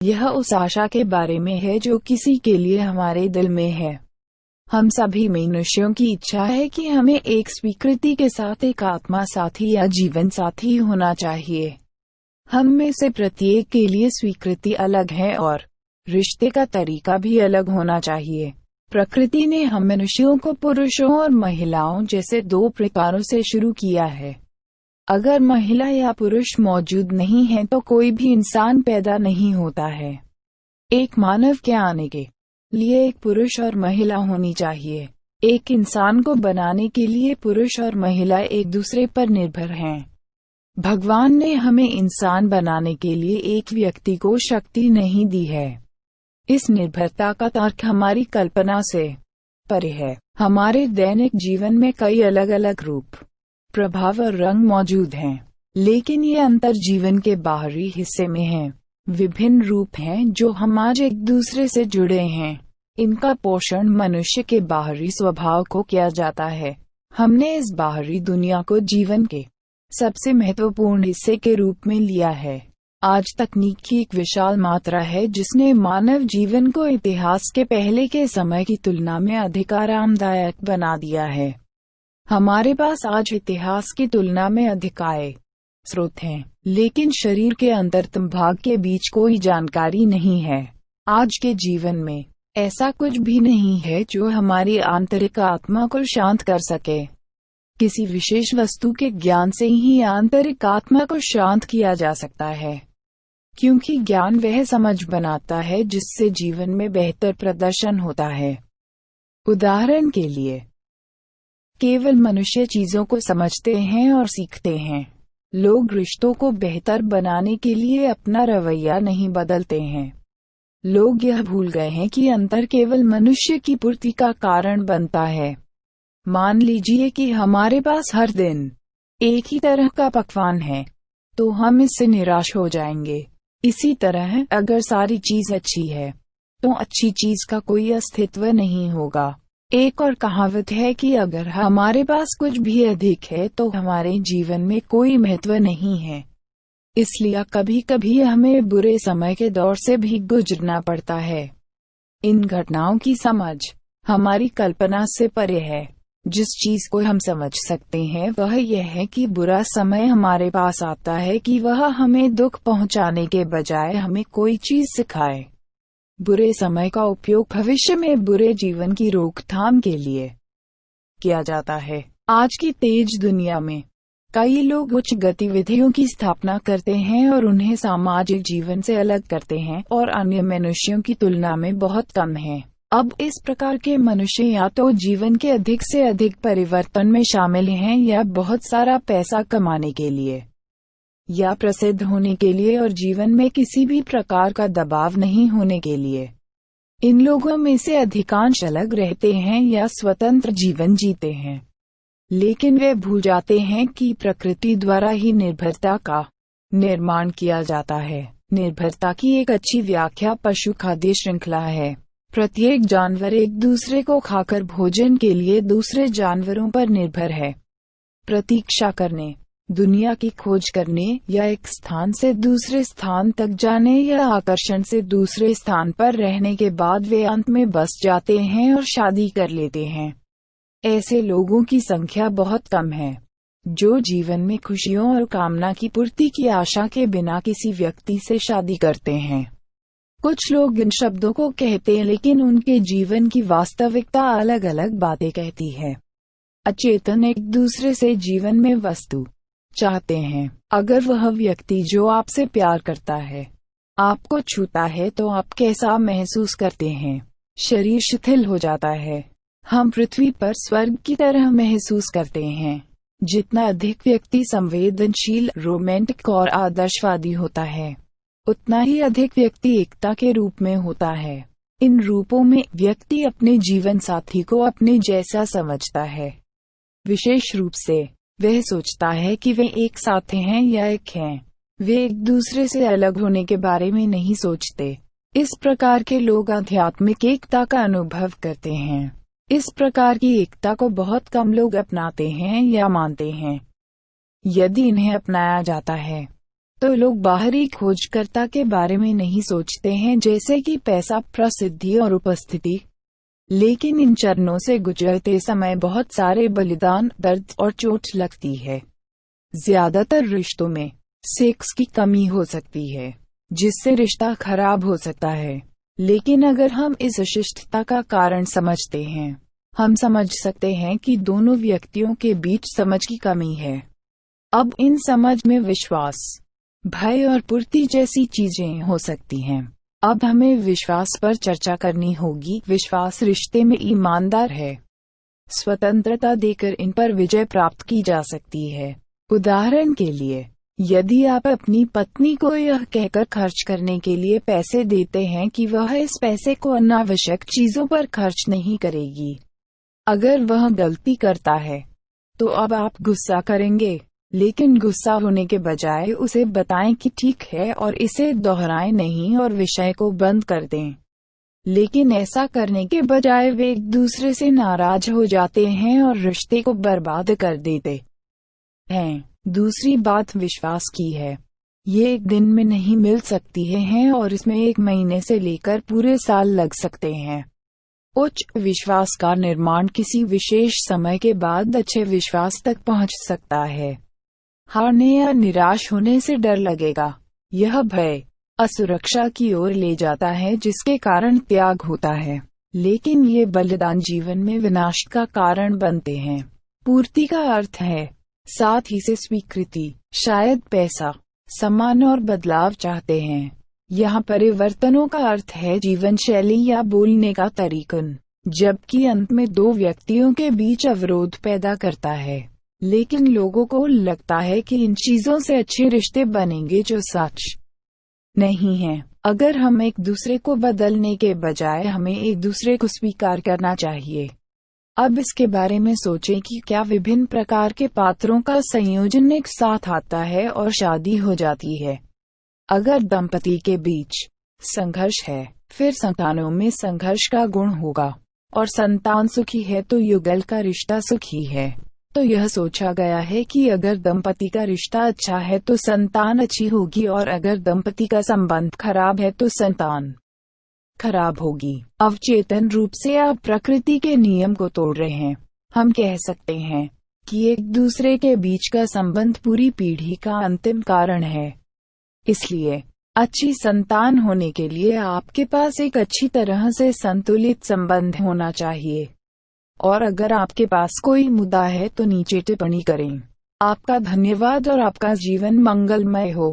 यह उस आशा के बारे में है जो किसी के लिए हमारे दिल में है। हम सभी मनुष्यों की इच्छा है कि हमें एक स्वीकृति के साथ एक आत्मा साथी या जीवन साथी होना चाहिए। हम में से प्रत्येक के लिए स्वीकृति अलग है और रिश्ते का तरीका भी अलग होना चाहिए। प्रकृति ने हम मनुष्यों को पुरुषों और महिलाओं जैसे दो प्रकारों से शुरू किया है। अगर महिला या पुरुष मौजूद नहीं है तो कोई भी इंसान पैदा नहीं होता है। एक मानव के आने के लिए एक पुरुष और महिला होनी चाहिए। एक इंसान को बनाने के लिए पुरुष और महिला एक दूसरे पर निर्भर हैं। भगवान ने हमें इंसान बनाने के लिए एक व्यक्ति को शक्ति नहीं दी है। इस निर्भरता का तर्क हमारी कल्पना से परे है। हमारे दैनिक जीवन में कई अलग अलग रूप, प्रभाव और रंग मौजूद हैं, लेकिन ये अंतर जीवन के बाहरी हिस्से में हैं। विभिन्न रूप हैं जो हम आज एक दूसरे से जुड़े हैं। इनका पोषण मनुष्य के बाहरी स्वभाव को किया जाता है। हमने इस बाहरी दुनिया को जीवन के सबसे महत्वपूर्ण हिस्से के रूप में लिया है। आज तकनीक की एक विशाल मात्रा है जिसने मानव जीवन को इतिहास के पहले के समय की तुलना में अधिक आरामदायक बना दिया है। हमारे पास आज इतिहास की तुलना में अधिक आय स्रोत हैं, लेकिन शरीर के अंतरतम भाग के बीच कोई जानकारी नहीं है। आज के जीवन में ऐसा कुछ भी नहीं है जो हमारी आंतरिक आत्मा को शांत कर सके। किसी विशेष वस्तु के ज्ञान से ही आंतरिक आत्मा को शांत किया जा सकता है, क्योंकि ज्ञान वह समझ बनाता है जिससे जीवन में बेहतर प्रदर्शन होता है। उदाहरण के लिए, केवल मनुष्य चीजों को समझते हैं और सीखते हैं। लोग रिश्तों को बेहतर बनाने के लिए अपना रवैया नहीं बदलते हैं। लोग यह भूल गए हैं कि अंतर केवल मनुष्य की पूर्ति का कारण बनता है। मान लीजिए कि हमारे पास हर दिन एक ही तरह का पकवान है, तो हम इससे निराश हो जाएंगे। इसी तरह अगर सारी चीज अच्छी है, तो अच्छी चीज का कोई अस्तित्व नहीं होगा। एक और कहावत है कि अगर हमारे पास कुछ भी अधिक है तो हमारे जीवन में कोई महत्व नहीं है। इसलिए कभी कभी हमें बुरे समय के दौर से भी गुजरना पड़ता है। इन घटनाओं की समझ हमारी कल्पना से परे है। जिस चीज को हम समझ सकते हैं वह यह है कि बुरा समय हमारे पास आता है कि वह हमें दुख पहुंचाने के बजाय हमें कोई चीज सिखाए। बुरे समय का उपयोग भविष्य में बुरे जीवन की रोकथाम के लिए किया जाता है। आज की तेज दुनिया में कई लोग उच्च गतिविधियों की स्थापना करते हैं और उन्हें सामाजिक जीवन से अलग करते हैं और अन्य मनुष्यों की तुलना में बहुत कम हैं। अब इस प्रकार के मनुष्य या तो जीवन के अधिक से अधिक परिवर्तन में शामिल हैं या बहुत सारा पैसा कमाने के लिए या प्रसिद्ध होने के लिए और जीवन में किसी भी प्रकार का दबाव नहीं होने के लिए। इन लोगों में से अधिकांश अलग रहते हैं या स्वतंत्र जीवन जीते हैं, लेकिन वे भूल जाते हैं कि प्रकृति द्वारा ही निर्भरता का निर्माण किया जाता है। निर्भरता की एक अच्छी व्याख्या पशु खाद्य श्रृंखला है। प्रत्येक जानवर एक दूसरे को खाकर भोजन के लिए दूसरे जानवरों पर निर्भर है। प्रतीक्षा करने, दुनिया की खोज करने या एक स्थान से दूसरे स्थान तक जाने या आकर्षण से दूसरे स्थान पर रहने के बाद वे अंत में बस जाते हैं और शादी कर लेते हैं। ऐसे लोगों की संख्या बहुत कम है जो जीवन में खुशियों और कामना की पूर्ति की आशा के बिना किसी व्यक्ति से शादी करते हैं। कुछ लोग इन शब्दों को कहते हैं लेकिन उनके जीवन की वास्तविकता अलग अलग बातें कहती है। अचेतन एक दूसरे से जीवन में वस्तु चाहते हैं। अगर वह व्यक्ति जो आपसे प्यार करता है आपको छूता है तो आप कैसा महसूस करते हैं? शरीर शिथिल हो जाता है। हम पृथ्वी पर स्वर्ग की तरह महसूस करते हैं। जितना अधिक व्यक्ति संवेदनशील, रोमांटिक और आदर्शवादी होता है, उतना ही अधिक व्यक्ति एकता के रूप में होता है। इन रूपों में व्यक्ति अपने जीवन साथी को अपने जैसा समझता है। विशेष रूप से वह सोचता है कि वे एक साथ हैं या एक हैं। वे एक दूसरे से अलग होने के बारे में नहीं सोचते। इस प्रकार के लोग आध्यात्मिक एकता का अनुभव करते हैं। इस प्रकार की एकता को बहुत कम लोग अपनाते हैं या मानते हैं। यदि इन्हें अपनाया जाता है तो लोग बाहरी खोजकर्ता के बारे में नहीं सोचते हैं, जैसे कि पैसा, प्रसिद्धि और उपस्थिति। लेकिन इन चरणों से गुजरते समय बहुत सारे बलिदान, दर्द और चोट लगती है। ज्यादातर रिश्तों में सेक्स की कमी हो सकती है, जिससे रिश्ता खराब हो सकता है। लेकिन अगर हम इस अशिष्टता का कारण समझते हैं, हम समझ सकते हैं कि दोनों व्यक्तियों के बीच समझ की कमी है। अब इन समझ में विश्वास, भय और पूर्ति जैसी चीजें हो सकती हैं। अब हमें विश्वास पर चर्चा करनी होगी। विश्वास रिश्ते में ईमानदार है। स्वतंत्रता देकर इन पर विजय प्राप्त की जा सकती है। उदाहरण के लिए, यदि आप अपनी पत्नी को यह कहकर खर्च करने के लिए पैसे देते हैं कि वह इस पैसे को अनावश्यक चीजों पर खर्च नहीं करेगी, अगर वह गलती करता है तो अब आप गुस्सा करेंगे। लेकिन गुस्सा होने के बजाय उसे बताएं कि ठीक है और इसे दोहराएं नहीं और विषय को बंद कर दें। लेकिन ऐसा करने के बजाय वे एक दूसरे से नाराज हो जाते हैं और रिश्ते को बर्बाद कर देते हैं। दूसरी बात विश्वास की है। ये एक दिन में नहीं मिल सकती है और इसमें 1 महीने से लेकर पूरे साल लग सकते हैं। उच्च विश्वास का निर्माण किसी विशेष समय के बाद अच्छे विश्वास तक पहुंच सकता है। हारने या निराश होने से डर लगेगा। यह भय असुरक्षा की ओर ले जाता है, जिसके कारण त्याग होता है। लेकिन ये बलिदान जीवन में विनाश का कारण बनते हैं। पूर्ति का अर्थ है साथ ही से स्वीकृति। शायद पैसा, सम्मान और बदलाव चाहते हैं। यहाँ परिवर्तनों का अर्थ है जीवन शैली या बोलने का तरीकन, जबकि अंत में 2 व्यक्तियों के बीच अवरोध पैदा करता है। लेकिन लोगों को लगता है कि इन चीजों से अच्छे रिश्ते बनेंगे, जो सच नहीं है। अगर हम एक दूसरे को बदलने के बजाय हमें एक दूसरे को स्वीकार करना चाहिए। अब इसके बारे में सोचें कि क्या विभिन्न प्रकार के पात्रों का संयोजन एक साथ आता है और शादी हो जाती है। अगर दंपति के बीच संघर्ष है, फिर संतानों में संघर्ष का गुण होगा, और संतान सुखी है तो युगल का रिश्ता सुखी है। तो यह सोचा गया है कि अगर दंपति का रिश्ता अच्छा है तो संतान अच्छी होगी, और अगर दंपति का संबंध खराब है तो संतान खराब होगी। अवचेतन रूप से आप प्रकृति के नियम को तोड़ रहे हैं। हम कह सकते हैं कि एक दूसरे के बीच का संबंध पूरी पीढ़ी का अंतिम कारण है। इसलिए अच्छी संतान होने के लिए आपके पास एक अच्छी तरह से संतुलित संबंध होना चाहिए। और अगर आपके पास कोई मुद्दा है तो नीचे टिप्पणी करें। आपका धन्यवाद और आपका जीवन मंगलमय हो।